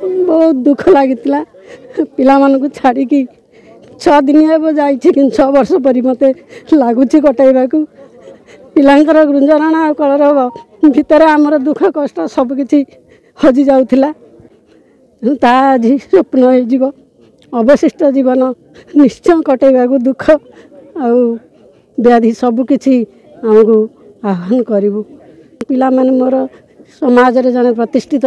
बहुत दुख लगी पिला छाड़ी 6 दिन हे जा 6 वर्ष पर मत लगुच कटाइबा पिलांकर गुंजरण कलर भितर आमर दुख कष्ट सबकि हजि जाऊला आज स्वप्न हो अवशिष्ट जीवन निश्चय कटाइबा दुख व्याधि सबकि आमको आह्वान करूँ पिला माने मोर समाज रे जने प्रतिष्ठित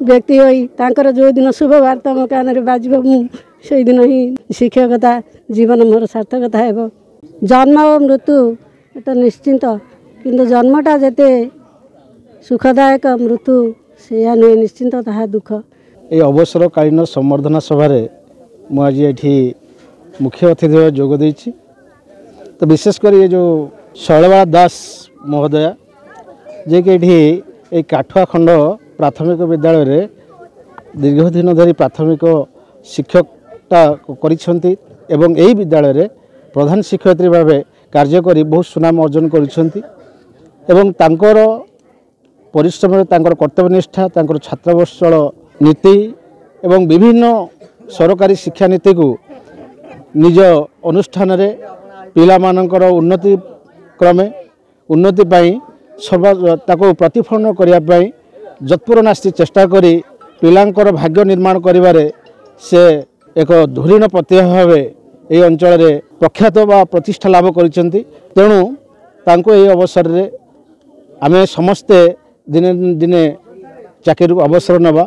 व्यक्ति होई तांकर जो दिन शुभ वार्ता मो कान रे बाजिबो से दिन ही शिक्षकता जीवन मोर सार्थकता हेबो। जन्म और मृत्यु एटा निश्चिंत किंतु जन्मटा जेते सुखदायक मृत्यु से नुहे निश्चिंत ताहा दुख। ये अवसरकालीन संवर्धना सभा मुझे ये मुख्य अतिथि भाव जोग देछि। तो विशेषकर ये जो शैलबाला दास महोदया जे कि ये काठुआ खंड प्राथमिक विद्यालय रे दीर्घदिन धरी प्राथमिक शिक्षकता करिसेंती एवं यही विद्यालय रे प्रधान शिक्षयित्री भाव कार्य करी बहुत सुनाम अर्जन करिसेंती एवं तांकर परिश्रम तांकर कर्तव्यनिष्ठा तांकर छात्रवत्सल नीति एवं विभिन्न सरकारी शिक्षा नीति को निज अनुष्ठान रे पिला मानकर उन्नति क्रमे उन्नति पाई सर्व ताको प्रतिफलन करिया पाई जतपुर नास्ति चेष्टा करी पिलांकर भाग्य निर्माण करिबारे से एक धुरीण प्रत्यय भाव ये अंचल रे प्रख्यात बा प्रतिष्ठा लाभ करिसेंती। तेणु तांको ये अवसर रे आमे समस्ते दिने दिने चाकरी अवसर नवा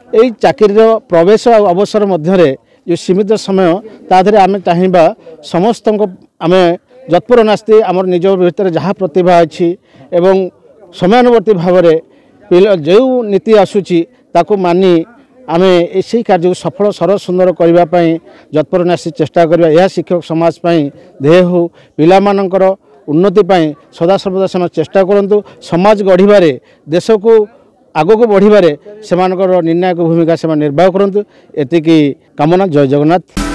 यही चाकरी प्रवेश अवसर मध्य जो सीमित समय ताधरे आमे चाहिबा समस्त आमे जतपुर नास्ति आमर निज भीतर जहाँ प्रतिभा अच्छी एवं समयानुवर्ती भाव में जो नीति आसूची ताकू मानी आमे इसी कार्य सफल सरल सुंदर करने जतपुर नास्ति चेष्टा करवा यह शिक्षक समाज ध्येय हो पिला मानकर उन्नति पाई सदा सर्वदा से चेष्टा करंतु समाज गढ़िबारे देश को आगो को बढ़िबारे सेमानकर निर्णायक भूमिका से निर्वाह करंतु एतिकी कामना। जय जगन्नाथ।